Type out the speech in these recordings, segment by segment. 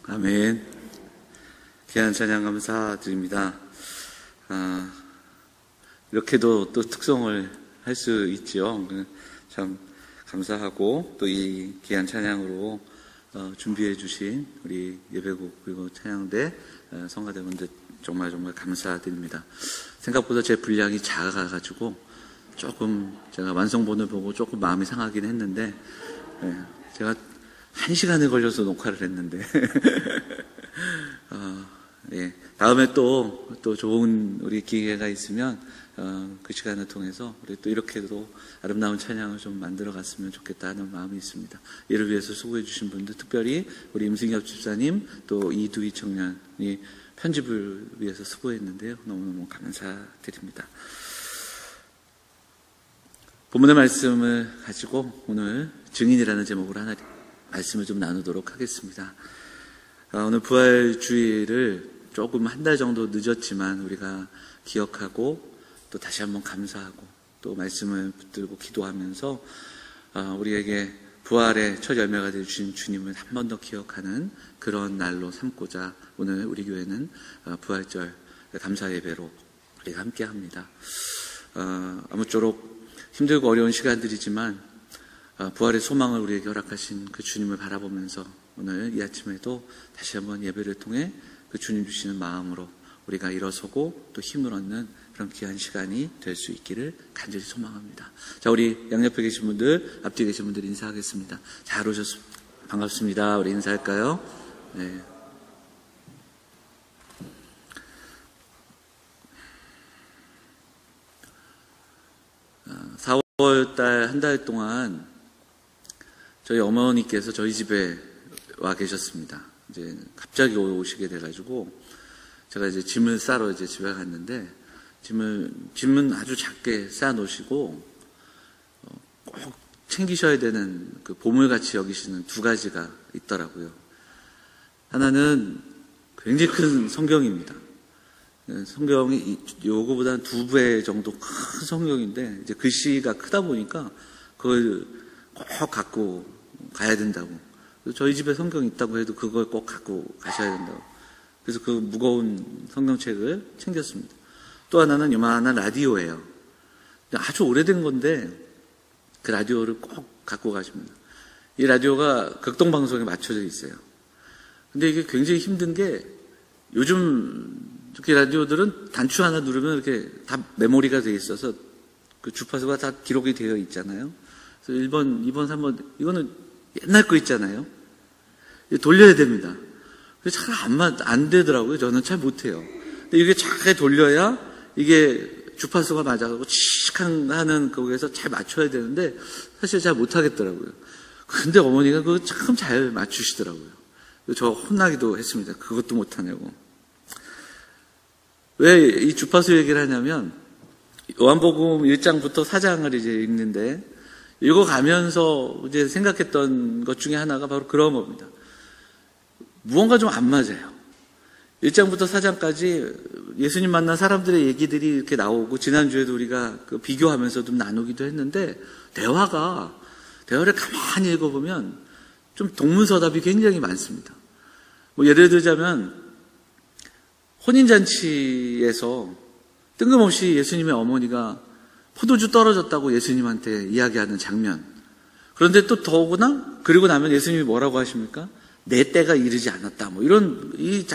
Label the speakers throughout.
Speaker 1: 아멘. 귀한 찬양 감사드립니다. 이렇게도 또 특송을 할 수 있지요. 참 감사하고 또 이 귀한 찬양으로 준비해 주신 우리 예배국 그리고 찬양대 성가대분들 정말 감사드립니다. 생각보다 제 분량이 작아가지고 조금 제가 완성본을 보고 조금 마음이 상하긴 했는데, 제가 1시간에 걸려서 녹화를 했는데 다음에 또 좋은 우리 기회가 있으면 그 시간을 통해서 우리 또 이렇게도 아름다운 찬양을 좀 만들어 갔으면 좋겠다 하는 마음이 있습니다. 이를 위해서 수고해 주신 분들, 특별히 우리 임승엽 집사님, 또 이두희 청년이 편집을 위해서 수고했는데요. 너무너무 감사드립니다. 본문의 말씀을 가지고 오늘 증인이라는 제목으로 하나 말씀을 좀 나누도록 하겠습니다. 오늘 부활주의를 조금 한 달 정도 늦었지만 우리가 기억하고 또 다시 한번 감사하고 또 말씀을 붙들고 기도하면서 우리에게 부활의 첫 열매가 되어주신 주님을 한 번 더 기억하는 그런 날로 삼고자 오늘 우리 교회는 부활절 감사 예배로 우리가 함께 합니다. 아무쪼록 힘들고 어려운 시간들이지만 부활의 소망을 우리에게 허락하신 그 주님을 바라보면서 오늘 이 아침에도 다시 한번 예배를 통해 그 주님 주시는 마음으로 우리가 일어서고 또 힘을 얻는 그런 귀한 시간이 될 수 있기를 간절히 소망합니다. 자, 우리 양옆에 계신 분들, 앞뒤에 계신 분들 인사하겠습니다. 잘 오셨습니다. 반갑습니다. 우리 인사할까요? 네. 아, 4월달 한 달 동안 저희 어머니께서 저희 집에 와 계셨습니다. 이제 갑자기 오시게 돼가지고 제가 이제 짐을 싸러 이제 집에 갔는데 짐은 아주 작게 싸 놓으시고 꼭 챙기셔야 되는 그 보물같이 여기시는 두 가지가 있더라고요. 하나는 굉장히 큰 성경입니다. 성경이 요거보다 2배 정도 큰 성경인데 이제 글씨가 크다 보니까 그걸 꼭 갖고 가야 된다고. 저희 집에 성경이 있다고 해도 그걸 꼭 갖고 가셔야 된다고. 그래서 그 무거운 성경책을 챙겼습니다. 또 하나는 요만한 라디오예요. 아주 오래된 건데 그 라디오를 꼭 갖고 가십니다. 이 라디오가 극동방송에 맞춰져 있어요. 근데 이게 굉장히 힘든 게 요즘 이렇게 라디오들은 단추 하나 누르면 이렇게 다 메모리가 되어 있어서 그 주파수가 다 기록이 되어 있잖아요. 그래서 1번, 2번, 3번 이거는 옛날 거 있잖아요. 돌려야 됩니다. 그래서 잘 안 되더라고요. 저는 잘 못해요. 근데 이게 잘 돌려야 이게 주파수가 맞아가고 칙 하는 거기에서 잘 맞춰야 되는데 사실 잘 못하겠더라고요. 근데 어머니가 그거 참 잘 맞추시더라고요. 저 혼나기도 했습니다. 그것도 못하냐고. 왜 이 주파수 얘기를 하냐면 요한복음 1장부터 4장을 이제 읽는데 읽어가면서 이제 생각했던 것 중에 하나가 바로 그런 겁니다. 무언가 좀 안 맞아요. 1장부터 4장까지 예수님 만난 사람들의 얘기들이 이렇게 나오고 지난주에도 우리가 그 비교하면서 좀 나누기도 했는데 대화를 가만히 읽어보면 좀 동문서답이 굉장히 많습니다. 뭐 예를 들자면 혼인잔치에서 뜬금없이 예수님의 어머니가 포도주 떨어졌다고 예수님한테 이야기하는 장면. 그런데 또 더구나 그리고 나면 예수님이 뭐라고 하십니까? 내 때가 이르지 않았다. 뭐 이런 이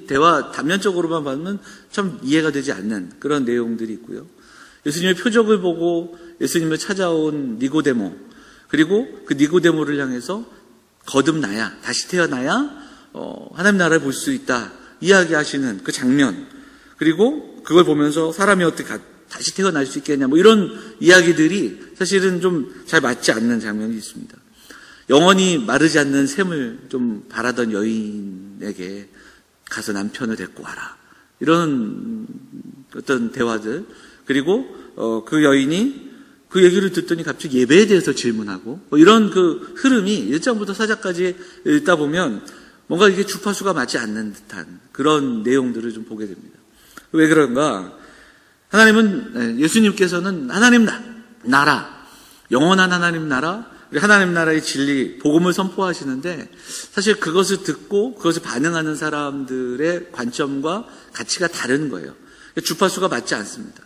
Speaker 1: 대화 단면적으로만 보면 참 이해가 되지 않는 그런 내용들이 있고요. 예수님의 표적을 보고 예수님을 찾아온 니고데모, 그리고 그 니고데모를 향해서 거듭나야, 다시 태어나야 하나님 나라를 볼 수 있다 이야기하시는 그 장면, 그리고 그걸 보면서 사람이 어떻게 다시 태어날 수 있겠냐, 뭐 이런 이야기들이 사실은 좀 잘 맞지 않는 장면이 있습니다. 영원히 마르지 않는 샘을 좀 바라던 여인에게 가서 남편을 데리고 와라. 이런 어떤 대화들. 그리고 그 여인이 그 얘기를 듣더니 갑자기 예배에 대해서 질문하고 뭐 이런 그 흐름이 1장부터 4장까지 읽다 보면 뭔가 이게 주파수가 맞지 않는 듯한 그런 내용들을 좀 보게 됩니다. 왜 그런가? 하나님은, 예수님께서는 하나님 나라, 영원한 하나님 나라, 우리 하나님 나라의 진리, 복음을 선포하시는데 사실 그것을 듣고 그것을 반응하는 사람들의 관점과 가치가 다른 거예요. 주파수가 맞지 않습니다.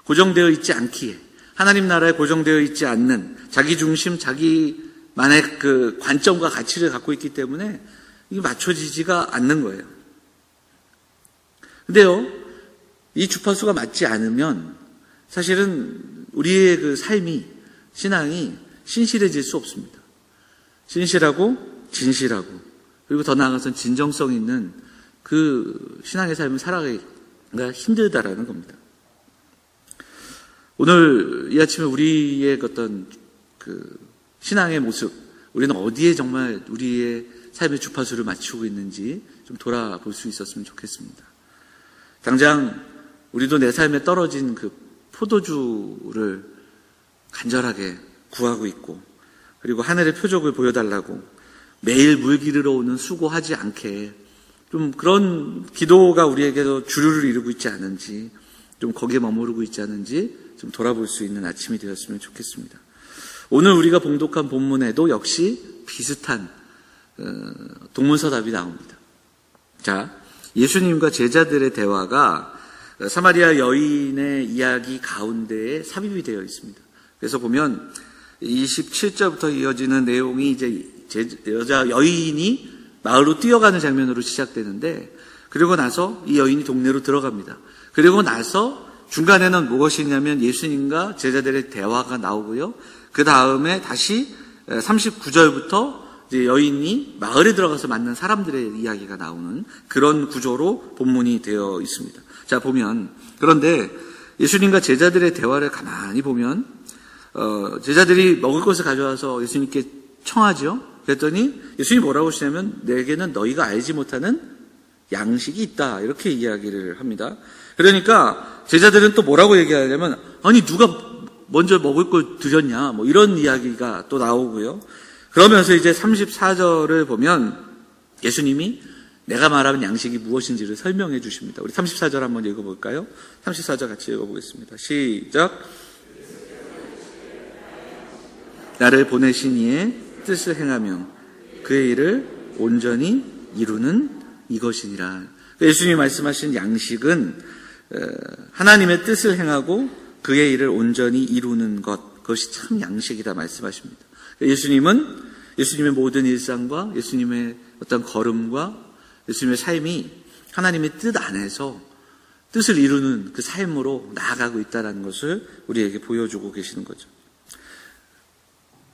Speaker 1: 고정되어 있지 않기에, 하나님 나라에 고정되어 있지 않는 자기 중심, 자기만의 그 관점과 가치를 갖고 있기 때문에 이게 맞춰지지가 않는 거예요. 근데요, 이 주파수가 맞지 않으면 사실은 우리의 그 삶이, 신앙이 신실해질 수 없습니다. 신실하고 진실하고, 그리고 더 나아가서는 진정성 있는 그 신앙의 삶을 살아가기가 힘들다라는 겁니다. 오늘 이 아침에 우리의 어떤 그 신앙의 모습, 우리는 어디에 정말 우리의 삶의 주파수를 맞추고 있는지 좀 돌아볼 수 있었으면 좋겠습니다. 당장 우리도 내 삶에 떨어진 그 포도주를 간절하게 구하고 있고, 그리고 하늘의 표적을 보여달라고 매일 물 기르러 오는 수고하지 않게 좀 그런 기도가 우리에게도 주류를 이루고 있지 않은지, 좀 거기에 머무르고 있지 않은지 좀 돌아볼 수 있는 아침이 되었으면 좋겠습니다. 오늘 우리가 봉독한 본문에도 역시 비슷한 동문서답이 나옵니다. 자, 예수님과 제자들의 대화가 사마리아 여인의 이야기 가운데에 삽입이 되어 있습니다. 그래서 보면 27절부터 이어지는 내용이 이제 여자 여인이 마을로 뛰어가는 장면으로 시작되는데, 그리고 나서 이 여인이 동네로 들어갑니다. 그리고 나서 중간에는 무엇이냐면 예수님과 제자들의 대화가 나오고요. 그 다음에 다시 39절부터 이제 여인이 마을에 들어가서 만난 사람들의 이야기가 나오는 그런 구조로 본문이 되어 있습니다. 자, 보면, 그런데 예수님과 제자들의 대화를 가만히 보면 제자들이 먹을 것을 가져와서 예수님께 청하죠. 그랬더니 예수님이 뭐라고 하시냐면 내게는 너희가 알지 못하는 양식이 있다, 이렇게 이야기를 합니다. 그러니까 제자들은 또 뭐라고 얘기하냐면, 아니 누가 먼저 먹을 걸 드렸냐, 뭐 이런 이야기가 또 나오고요. 그러면서 이제 34절을 보면 예수님이 내가 말하는 양식이 무엇인지를 설명해 주십니다. 우리 34절 한번 읽어볼까요? 34절 같이 읽어보겠습니다. 시작. 나를 보내신 이의 뜻을 행하며 그의 일을 온전히 이루는 이것이니라. 예수님이 말씀하신 양식은 하나님의 뜻을 행하고 그의 일을 온전히 이루는 것, 그것이 참 양식이다 말씀하십니다. 예수님은 예수님의 모든 일상과 예수님의 어떤 걸음과 예수님의 삶이 하나님의 뜻 안에서 뜻을 이루는 그 삶으로 나아가고 있다는 것을 우리에게 보여주고 계시는 거죠.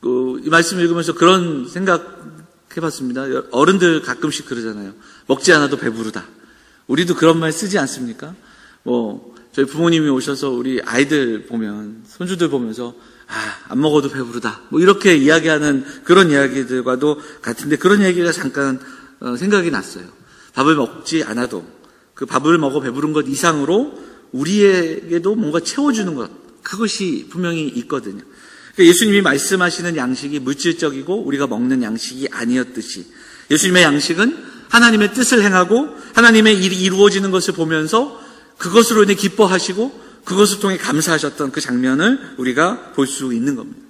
Speaker 1: 이 말씀을 읽으면서 그런 생각해봤습니다. 어른들 가끔씩 그러잖아요. 먹지 않아도 배부르다. 우리도 그런 말 쓰지 않습니까? 저희 부모님이 오셔서 우리 아이들 보면, 손주들 보면서 안 먹어도 배부르다, 이렇게 이야기하는 그런 이야기들과도 같은데, 그런 얘기가 잠깐 생각이 났어요. 밥을 먹지 않아도 그 밥을 먹어 배부른 것 이상으로 우리에게도 뭔가 채워주는 것, 그것이 분명히 있거든요. 그러니까 예수님이 말씀하시는 양식이 물질적이고 우리가 먹는 양식이 아니었듯이, 예수님의 양식은 하나님의 뜻을 행하고 하나님의 일이 이루어지는 것을 보면서 그것으로 인해 기뻐하시고 그것을 통해 감사하셨던 그 장면을 우리가 볼 수 있는 겁니다.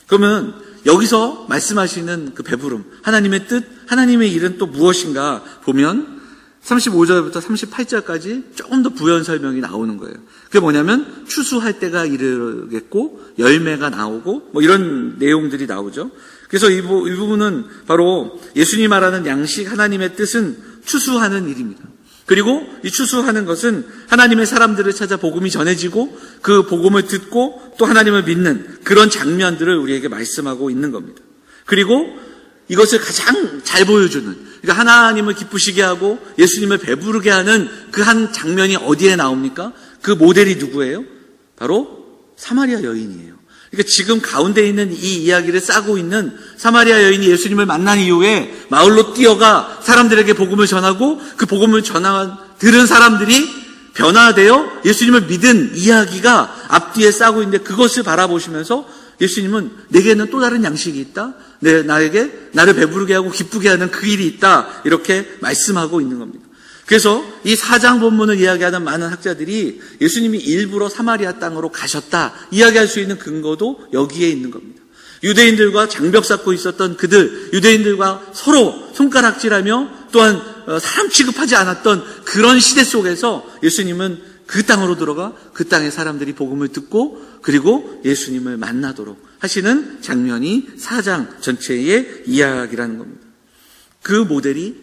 Speaker 1: 그러면 여기서 말씀하시는 그 배부름, 하나님의 뜻, 하나님의 일은 또 무엇인가 보면 35절부터 38절까지 조금 더 부연 설명이 나오는 거예요. 그게 뭐냐면 추수할 때가 이르겠고 열매가 나오고 이런 내용들이 나오죠. 그래서 이 부분은 바로 예수님 말하는 양식, 하나님의 뜻은 추수하는 일입니다. 그리고 이 추수하는 것은 하나님의 사람들을 찾아 복음이 전해지고 그 복음을 듣고 또 하나님을 믿는 그런 장면들을 우리에게 말씀하고 있는 겁니다. 그리고 이것을 가장 잘 보여주는, 그러니까 하나님을 기쁘시게 하고 예수님을 배부르게 하는 그 한 장면이 어디에 나옵니까? 그 모델이 누구예요? 바로 사마리아 여인이에요. 그러니까 지금 가운데 있는 이 이야기를 싸고 있는 사마리아 여인이 예수님을 만난 이후에 마을로 뛰어가 사람들에게 복음을 전하고 그 복음을 들은 사람들이 변화되어 예수님을 믿은 이야기가 앞뒤에 싸고 있는데, 그것을 바라보시면서 예수님은 내게는 또 다른 양식이 있다, 나를 배부르게 하고 기쁘게 하는 그 일이 있다, 이렇게 말씀하고 있는 겁니다. 그래서 이 4장 본문을 이야기하는 많은 학자들이 예수님이 일부러 사마리아 땅으로 가셨다 이야기할 수 있는 근거도 여기에 있는 겁니다. 유대인들과 장벽 쌓고 있었던 그들, 유대인들과 서로 손가락질하며 또한 사람 취급하지 않았던 그런 시대 속에서 예수님은 그 땅으로 들어가 그 땅의 사람들이 복음을 듣고 그리고 예수님을 만나도록 하시는 장면이 4장 전체의 이야기라는 겁니다. 그 모델이,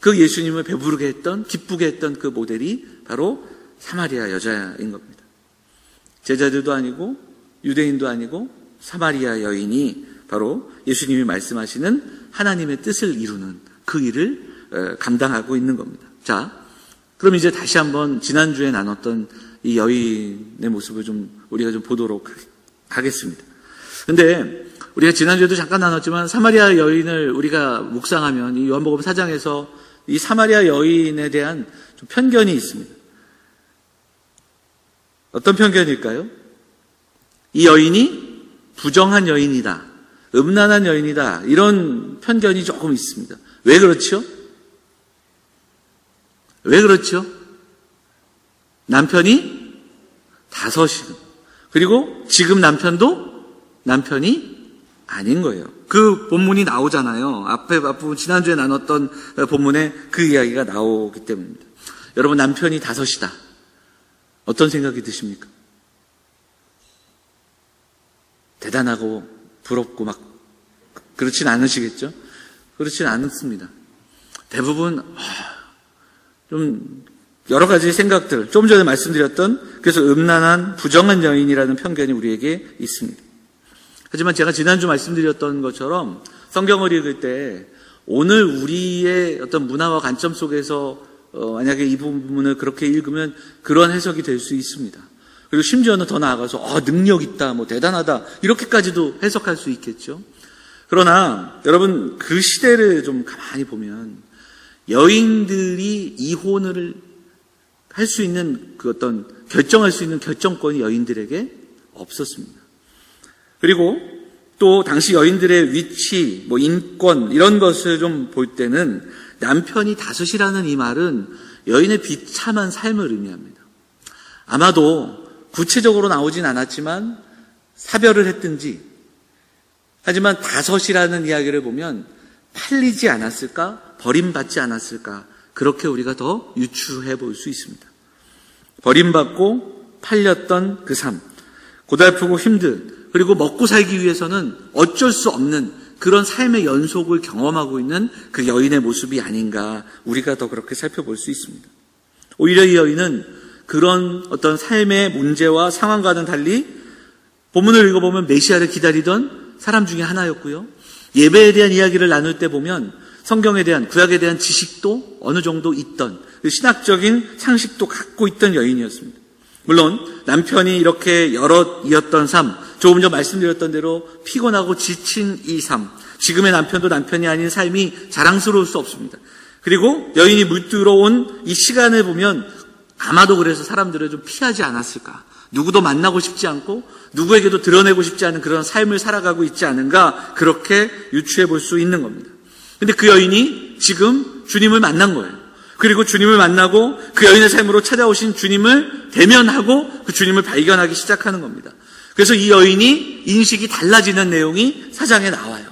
Speaker 1: 그 예수님을 배부르게 했던, 기쁘게 했던 그 모델이 바로 사마리아 여자인 겁니다. 제자들도 아니고 유대인도 아니고 사마리아 여인이 바로 예수님이 말씀하시는 하나님의 뜻을 이루는 그 일을 감당하고 있는 겁니다. 자, 그럼 이제 다시 한번 지난주에 나눴던 이 여인의 모습을 우리가 좀 보도록 하겠습니다. 근데 우리가 지난주에도 잠깐 나눴지만 사마리아 여인을 우리가 묵상하면 이 요한복음 4장에서 이 사마리아 여인에 대한 좀 편견이 있습니다. 어떤 편견일까요? 이 여인이 부정한 여인이다, 음란한 여인이다, 이런 편견이 조금 있습니다. 왜 그렇죠? 왜 그렇죠? 남편이 5이고 그리고 지금 남편이 아닌 거예요. 그 본문이 나오잖아요. 앞부분 지난주에 나눴던 본문에 그 이야기가 나오기 때문입니다. 여러분, 남편이 5이다. 어떤 생각이 드십니까? 대단하고 부럽고 막 그렇진 않으시겠죠? 그렇진 않습니다. 대부분 좀 여러 가지 생각들, 좀 전에 말씀드렸던 그래서 음란한 부정한 여인이라는 편견이 우리에게 있습니다. 하지만 제가 지난주 말씀드렸던 것처럼 성경을 읽을 때 오늘 우리의 어떤 문화와 관점 속에서 만약에 이 부분을 그렇게 읽으면 그런 해석이 될 수 있습니다. 그리고 심지어는 더 나아가서 능력 있다, 대단하다 이렇게까지도 해석할 수 있겠죠. 그러나 여러분, 그 시대를 좀 가만히 보면 여인들이 이혼을 할 수 있는 그 어떤 결정할 수 있는 결정권이 여인들에게 없었습니다. 그리고 또 당시 여인들의 위치, 인권 이런 것을 좀 볼 때는 남편이 5이라는 이 말은 여인의 비참한 삶을 의미합니다. 아마도 구체적으로 나오진 않았지만 사별을 했든지, 하지만 5이라는 이야기를 보면 팔리지 않았을까, 버림받지 않았을까, 그렇게 우리가 더 유추해 볼 수 있습니다. 버림받고 팔렸던 그 삶, 고달프고 힘든, 그리고 먹고 살기 위해서는 어쩔 수 없는 그런 삶의 연속을 경험하고 있는 그 여인의 모습이 아닌가, 우리가 더 그렇게 살펴볼 수 있습니다. 오히려 이 여인은 그런 어떤 삶의 문제와 상황과는 달리 본문을 읽어보면 메시아를 기다리던 사람 중에 하나였고요. 예배에 대한 이야기를 나눌 때 보면 성경에 대한, 구약에 대한 지식도 어느 정도 있던, 신학적인 상식도 갖고 있던 여인이었습니다. 물론 남편이 이렇게 여럿이었던 삶, 조금 전 말씀드렸던 대로 피곤하고 지친 이 삶, 지금의 남편도 남편이 아닌 삶이 자랑스러울 수 없습니다. 그리고 여인이 물들어온 이 시간을 보면 아마도 그래서 사람들을 좀 피하지 않았을까, 누구도 만나고 싶지 않고 누구에게도 드러내고 싶지 않은 그런 삶을 살아가고 있지 않은가, 그렇게 유추해 볼 수 있는 겁니다. 근데 그 여인이 지금 주님을 만난 거예요. 그리고 주님을 만나고 그 여인의 삶으로 찾아오신 주님을 대면하고 그 주님을 발견하기 시작하는 겁니다. 그래서 이 여인이 인식이 달라지는 내용이 4장에 나와요.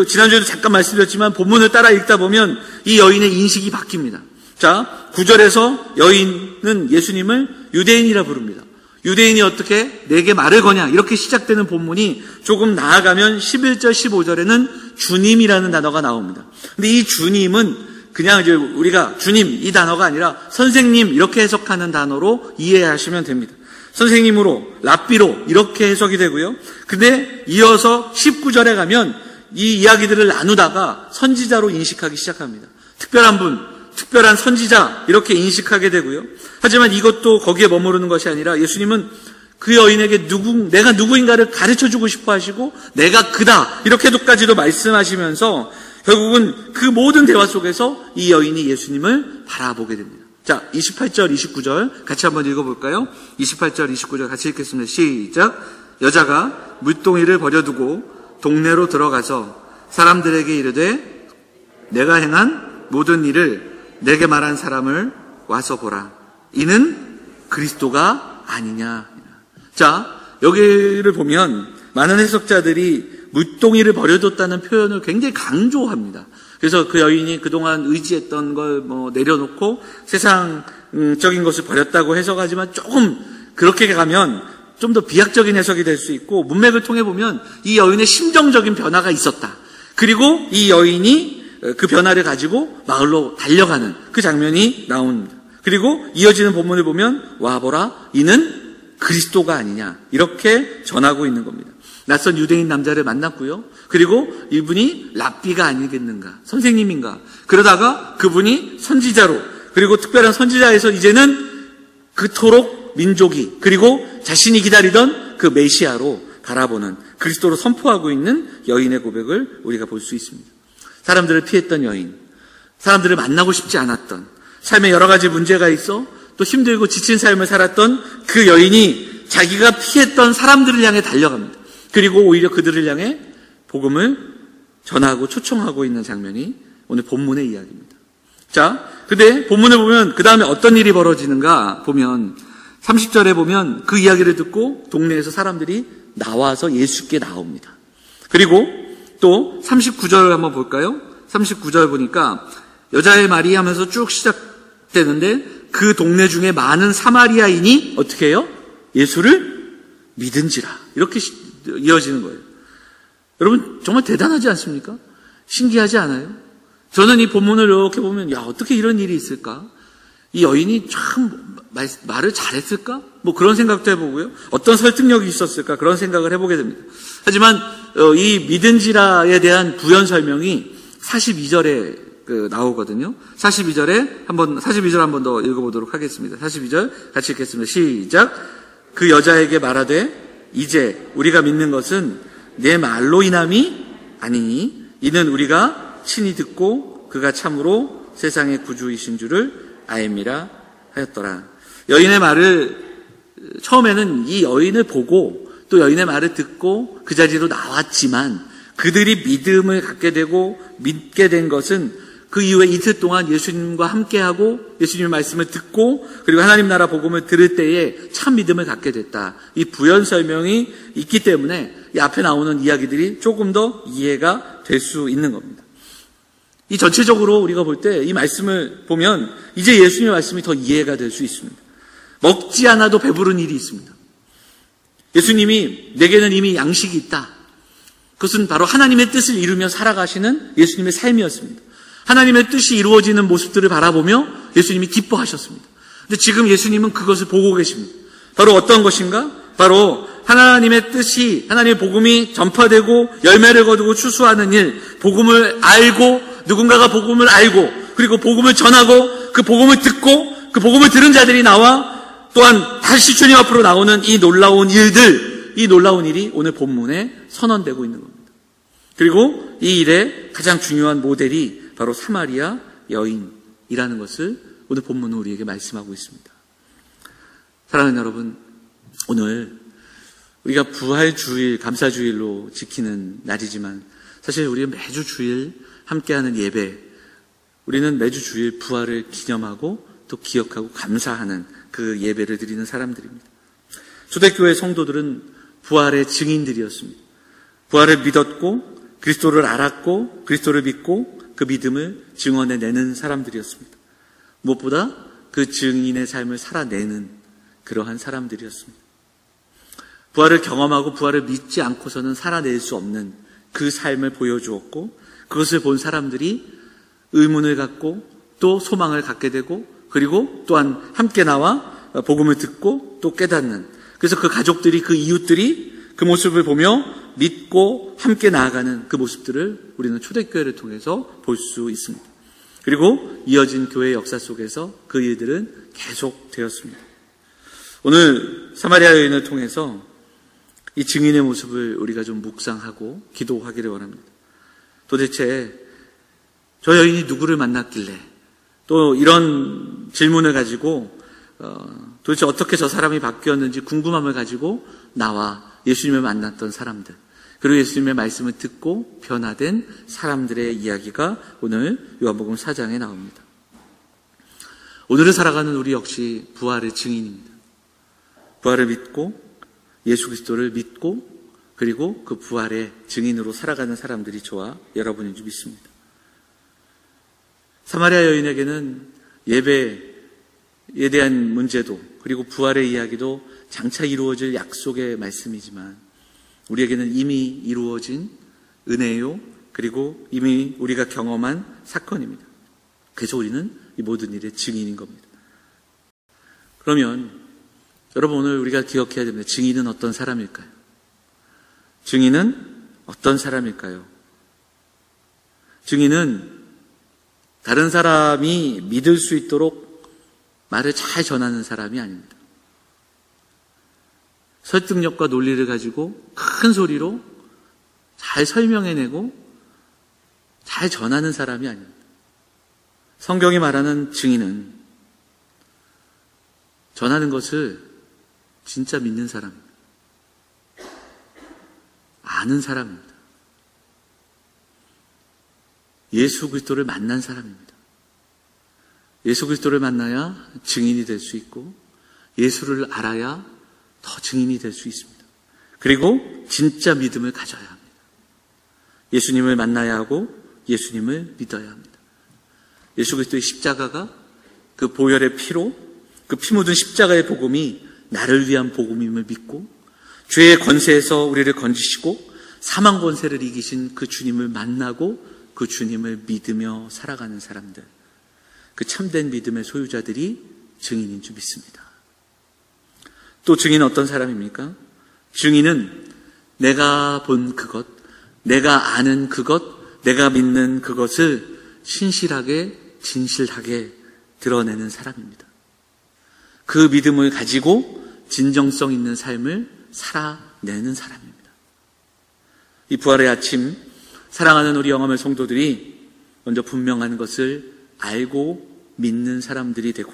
Speaker 1: 지난주에도 잠깐 말씀드렸지만 본문을 따라 읽다 보면 이 여인의 인식이 바뀝니다. 자, 9절에서 여인은 예수님을 유대인이라 부릅니다. 유대인이 어떻게 내게 말을 거냐, 이렇게 시작되는 본문이 조금 나아가면 11절 15절에는 주님이라는 단어가 나옵니다. 근데 이 주님은 그냥 이제 우리가 주님 이 단어가 아니라 선생님 이렇게 해석하는 단어로 이해하시면 됩니다. 선생님으로, 랍비로 이렇게 해석이 되고요. 근데 이어서 19절에 가면 이 이야기들을 나누다가 선지자로 인식하기 시작합니다. 특별한 분, 특별한 선지자 이렇게 인식하게 되고요. 하지만 이것도 거기에 머무르는 것이 아니라 예수님은 그 여인에게 내가 누구인가를 가르쳐주고 싶어 하시고 내가 그다 이렇게도까지도 말씀하시면서 결국은 그 모든 대화 속에서 이 여인이 예수님을 바라보게 됩니다. 자, 28절 29절 같이 한번 읽어볼까요? 28절 29절 같이 읽겠습니다. 시작. 여자가 물동이를 버려두고 동네로 들어가서 사람들에게 이르되 내가 행한 모든 일을 내게 말한 사람을 와서 보라. 이는 그리스도가 아니냐. 자, 여기를 보면 많은 해석자들이 물동이를 버려뒀다는 표현을 굉장히 강조합니다. 그래서 그 여인이 그동안 의지했던 걸 내려놓고 세상적인 것을 버렸다고 해석하지만 조금 그렇게 가면 좀 더 비약적인 해석이 될 수 있고, 문맥을 통해 보면 이 여인의 심정적인 변화가 있었다. 그리고 이 여인이 그 변화를 가지고 마을로 달려가는 그 장면이 나옵니다. 그리고 이어지는 본문을 보면 와 보라 이는 그리스도가 아니냐 이렇게 전하고 있는 겁니다. 낯선 유대인 남자를 만났고요. 그리고 이분이 랍비가 아니겠는가, 선생님인가. 그러다가 그분이 선지자로, 그리고 특별한 선지자에서 이제는 그토록 민족이, 그리고 자신이 기다리던 그 메시아로 바라보는, 그리스도로 선포하고 있는 여인의 고백을 우리가 볼 수 있습니다. 사람들을 피했던 여인, 사람들을 만나고 싶지 않았던, 삶에 여러 가지 문제가 있어 또 힘들고 지친 삶을 살았던 그 여인이 자기가 피했던 사람들을 향해 달려갑니다. 그리고 오히려 그들을 향해 복음을 전하고 초청하고 있는 장면이 오늘 본문의 이야기입니다. 자, 근데 본문을 보면 그 다음에 어떤 일이 벌어지는가 보면 30절에 보면 그 이야기를 듣고 동네에서 사람들이 나와서 예수께 나옵니다. 그리고 또 39절 한번 볼까요? 39절 보니까 여자의 말이 하면서 쭉 시작되는데 그 동네 중에 많은 사마리아인이 어떻게 해요? 예수를 믿은지라. 이렇게 이어지는 거예요. 여러분 정말 대단하지 않습니까? 신기하지 않아요? 저는 이 본문을 이렇게 보면 어떻게 이런 일이 있을까? 이 여인이 참 말을 잘했을까? 그런 생각도 해보고요. 어떤 설득력이 있었을까? 그런 생각을 해보게 됩니다. 하지만 이 믿은지라에 대한 부연 설명이 42절에 나오거든요. 42절 한 번 더 읽어보도록 하겠습니다. 42절 같이 읽겠습니다. 시작. 그 여자에게 말하되 이제 우리가 믿는 것은 내 말로 인함이 아니니 이는 우리가 친히 듣고 그가 참으로 세상의 구주이신 줄을 아임이라 하였더라. 여인의 말을 처음에는 이 여인을 보고 또 여인의 말을 듣고 그 자리로 나왔지만 그들이 믿음을 갖게 되고 믿게 된 것은 그 이후에 이틀 동안 예수님과 함께하고 예수님의 말씀을 듣고 그리고 하나님 나라 복음을 들을 때에 참 믿음을 갖게 됐다. 이 부연 설명이 있기 때문에 이 앞에 나오는 이야기들이 조금 더 이해가 될 수 있는 겁니다. 이 전체적으로 우리가 볼 때 이 말씀을 보면 이제 예수님의 말씀이 더 이해가 될 수 있습니다. 먹지 않아도 배부른 일이 있습니다. 예수님이 내게는 이미 양식이 있다. 그것은 바로 하나님의 뜻을 이루며 살아가시는 예수님의 삶이었습니다. 하나님의 뜻이 이루어지는 모습들을 바라보며 예수님이 기뻐하셨습니다. 근데 지금 예수님은 그것을 보고 계십니다. 바로 어떤 것인가? 바로 하나님의 뜻이, 하나님의 복음이 전파되고 열매를 거두고 추수하는 일, 복음을 알고 누군가가 복음을 알고 그리고 복음을 전하고 그 복음을 듣고 그 복음을 들은 자들이 나와 또한 다시 주님 앞으로 나오는 이 놀라운 일들, 이 놀라운 일이 오늘 본문에 선언되고 있는 겁니다. 그리고 이 일의 가장 중요한 모델이 바로 사마리아 여인이라는 것을 오늘 본문은 우리에게 말씀하고 있습니다. 사랑하는 여러분, 오늘 우리가 부활주일, 감사주일로 지키는 날이지만 사실 우리가 매주 주일 함께하는 예배, 우리는 매주 주일 부활을 기념하고 또 기억하고 감사하는 그 예배를 드리는 사람들입니다. 초대교회 성도들은 부활의 증인들이었습니다. 부활을 믿었고 그리스도를 알았고 그리스도를 믿고 그 믿음을 증언해내는 사람들이었습니다. 무엇보다 그 증인의 삶을 살아내는 그러한 사람들이었습니다. 부활을 경험하고 부활을 믿지 않고서는 살아낼 수 없는 그 삶을 보여주었고 그것을 본 사람들이 의문을 갖고 또 소망을 갖게 되고 그리고 또한 함께 나와 복음을 듣고 또 깨닫는, 그래서 그 가족들이, 그 이웃들이 그 모습을 보며 믿고 함께 나아가는 그 모습들을 우리는 초대교회를 통해서 볼 수 있습니다. 그리고 이어진 교회 역사 속에서 그 일들은 계속되었습니다. 오늘 사마리아 여인을 통해서 이 증인의 모습을 우리가 좀 묵상하고 기도하기를 원합니다. 도대체 저 여인이 누구를 만났길래 또 이런 질문을 가지고 도대체 어떻게 저 사람이 바뀌었는지 궁금함을 가지고 나와 예수님을 만났던 사람들, 그리고 예수님의 말씀을 듣고 변화된 사람들의 이야기가 오늘 요한복음 4장에 나옵니다. 오늘을 살아가는 우리 역시 부활의 증인입니다. 부활을 믿고 예수 그리스도를 믿고 그리고 그 부활의 증인으로 살아가는 사람들이 저와 여러분인 줄 믿습니다. 사마리아 여인에게는 예배에 대한 문제도 그리고 부활의 이야기도 장차 이루어질 약속의 말씀이지만 우리에게는 이미 이루어진 은혜요, 그리고 이미 우리가 경험한 사건입니다. 그래서 우리는 이 모든 일의 증인인 겁니다. 그러면 여러분, 오늘 우리가 기억해야 됩니다. 증인은 어떤 사람일까요? 증인은 어떤 사람일까요? 증인은 다른 사람이 믿을 수 있도록 말을 잘 전하는 사람이 아닙니다. 설득력과 논리를 가지고 큰 소리로 잘 설명해내고 잘 전하는 사람이 아닙니다. 성경이 말하는 증인은 전하는 것을 진짜 믿는 사람입니다. 아는 사람입니다. 예수 그리스도를 만난 사람입니다. 예수 그리스도를 만나야 증인이 될 수 있고 예수를 알아야 더 증인이 될 수 있습니다. 그리고 진짜 믿음을 가져야 합니다. 예수님을 만나야 하고 예수님을 믿어야 합니다. 예수 그리스도의 십자가가 그 보혈의 피로 그 피 묻은 십자가의 복음이 나를 위한 복음임을 믿고 죄의 권세에서 우리를 건지시고 사망 권세를 이기신 그 주님을 만나고 그 주님을 믿으며 살아가는 사람들, 그 참된 믿음의 소유자들이 증인인 줄 믿습니다. 또 증인은 어떤 사람입니까? 증인은 내가 본 그것, 내가 아는 그것, 내가 믿는 그것을 신실하게, 진실하게 드러내는 사람입니다. 그 믿음을 가지고 진정성 있는 삶을 살아내는 사람입니다. 이 부활의 아침, 사랑하는 우리 영화의 성도들이 먼저 분명한 것을 알고 믿는 사람들이 되고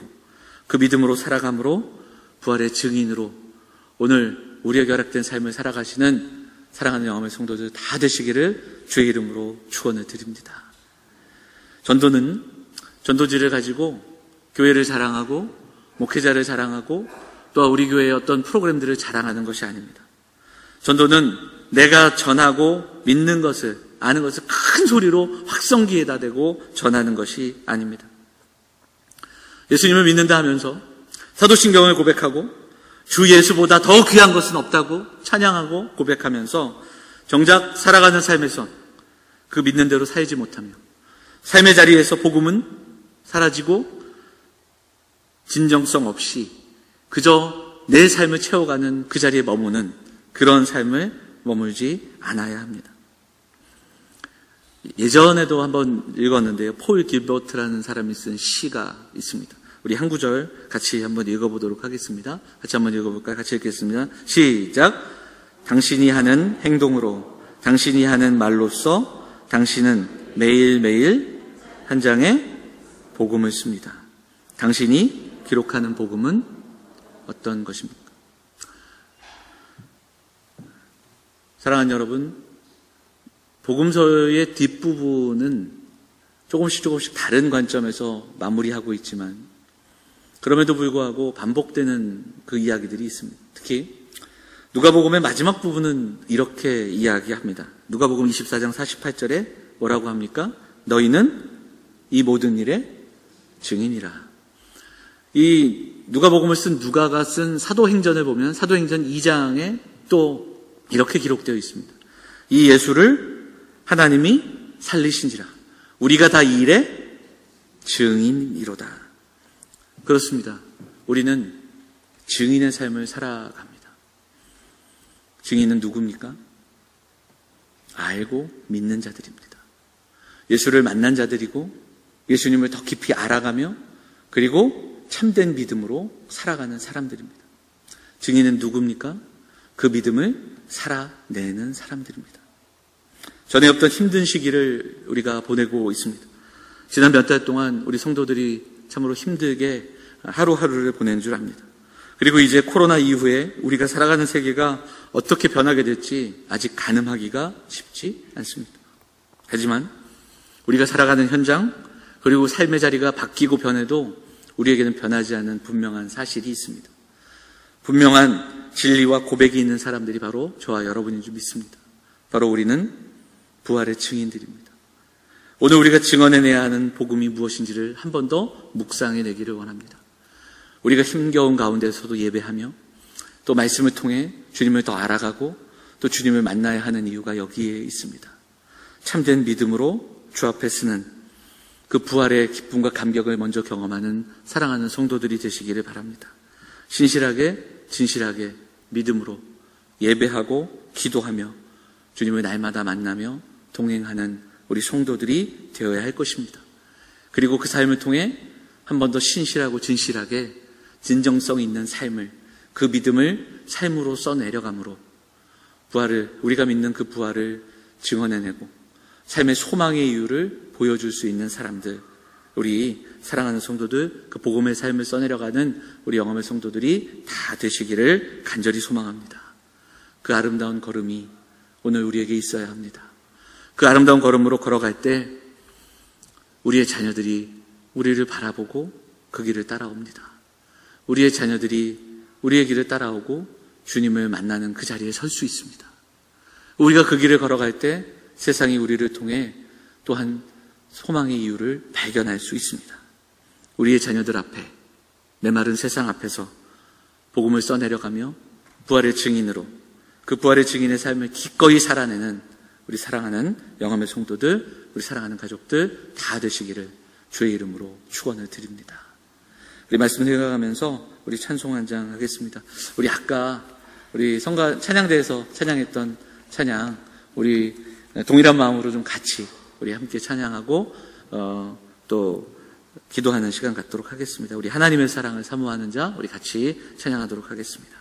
Speaker 1: 그 믿음으로 살아감으로 부활의 증인으로 오늘 우리에게 허락된 삶을 살아가시는 사랑하는 영화의 성도들 다 되시기를 주의 이름으로 축원을 드립니다. 전도는 전도지를 가지고 교회를 자랑하고 목회자를 자랑하고 또 우리 교회의 어떤 프로그램들을 자랑하는 것이 아닙니다. 전도는 내가 전하고 믿는 것을, 아는 것을 큰 소리로 확성기에다 대고 전하는 것이 아닙니다. 예수님을 믿는다 하면서 사도신경을 고백하고 주 예수보다 더 귀한 것은 없다고 찬양하고 고백하면서 정작 살아가는 삶에서 그 믿는 대로 살지 못하며 삶의 자리에서 복음은 사라지고 진정성 없이 그저 내 삶을 채워가는 그 자리에 머무는 그런 삶을 머물지 않아야 합니다. 예전에도 한번 읽었는데요. 폴 길버트라는 사람이 쓴 시가 있습니다. 우리 한 구절 같이 한번 읽어보도록 하겠습니다. 같이 한번 읽어볼까요? 같이 읽겠습니다. 시작. 당신이 하는 행동으로, 당신이 하는 말로써 당신은 매일매일 한 장의 복음을 씁니다. 당신이 기록하는 복음은 어떤 것입니까? 사랑하는 여러분, 복음서의 뒷부분은 조금씩 다른 관점에서 마무리하고 있지만 그럼에도 불구하고 반복되는 그 이야기들이 있습니다. 특히 누가복음의 마지막 부분은 이렇게 이야기합니다. 누가복음 24장 48절에 뭐라고 합니까? 너희는 이 모든 일의 증인이라. 이 누가복음을 쓴 누가가 쓴 사도행전을 보면 사도행전 2장에 또 이렇게 기록되어 있습니다. 이 예수를 하나님이 살리신지라 우리가 다 이 일의 증인이로다. 그렇습니다. 우리는 증인의 삶을 살아갑니다. 증인은 누굽니까? 알고 믿는 자들입니다. 예수를 만난 자들이고 예수님을 더 깊이 알아가며 그리고 참된 믿음으로 살아가는 사람들입니다. 증인은 누굽니까? 그 믿음을 살아내는 사람들입니다. 전에 없던 힘든 시기를 우리가 보내고 있습니다. 지난 몇 달 동안 우리 성도들이 참으로 힘들게 하루하루를 보낸 줄 압니다. 그리고 이제 코로나 이후에 우리가 살아가는 세계가 어떻게 변하게 될지 아직 가늠하기가 쉽지 않습니다. 하지만 우리가 살아가는 현장 그리고 삶의 자리가 바뀌고 변해도 우리에게는 변하지 않은 분명한 사실이 있습니다. 분명한 진리와 고백이 있는 사람들이 바로 저와 여러분인 줄 믿습니다. 바로 우리는 부활의 증인들입니다. 오늘 우리가 증언해내야 하는 복음이 무엇인지를 한 번 더 묵상해내기를 원합니다. 우리가 힘겨운 가운데서도 예배하며 또 말씀을 통해 주님을 더 알아가고 또 주님을 만나야 하는 이유가 여기에 있습니다. 참된 믿음으로 주 앞에 서는 그 부활의 기쁨과 감격을 먼저 경험하는 사랑하는 성도들이 되시기를 바랍니다. 신실하게 진실하게 믿음으로 예배하고 기도하며 주님을 날마다 만나며 동행하는 우리 성도들이 되어야 할 것입니다. 그리고 그 삶을 통해 한 번 더 신실하고 진실하게 진정성 있는 삶을, 그 믿음을 삶으로 써내려감으로 부활을, 우리가 믿는 그 부활을 증언해내고 삶의 소망의 이유를 보여줄 수 있는 사람들, 우리 사랑하는 성도들, 그 복음의 삶을 써내려가는 우리 영험의 성도들이 다 되시기를 간절히 소망합니다. 그 아름다운 걸음이 오늘 우리에게 있어야 합니다. 그 아름다운 걸음으로 걸어갈 때 우리의 자녀들이 우리를 바라보고 그 길을 따라옵니다. 우리의 자녀들이 우리의 길을 따라오고 주님을 만나는 그 자리에 설 수 있습니다. 우리가 그 길을 걸어갈 때 세상이 우리를 통해 또한 소망의 이유를 발견할 수 있습니다. 우리의 자녀들 앞에, 메마른 세상 앞에서 복음을 써내려가며 부활의 증인으로 그 부활의 증인의 삶을 기꺼이 살아내는 우리 사랑하는 영험의 성도들, 우리 사랑하는 가족들 다 되시기를 주의 이름으로 축원을 드립니다. 우리 말씀 생각하면서 우리 찬송 한 장 하겠습니다. 우리 아까 우리 성가 찬양대에서 찬양했던 찬양, 우리 동일한 마음으로 좀 같이 우리 함께 찬양하고 또 기도하는 시간 갖도록 하겠습니다. 우리 하나님의 사랑을 사모하는 자, 우리 같이 찬양하도록 하겠습니다.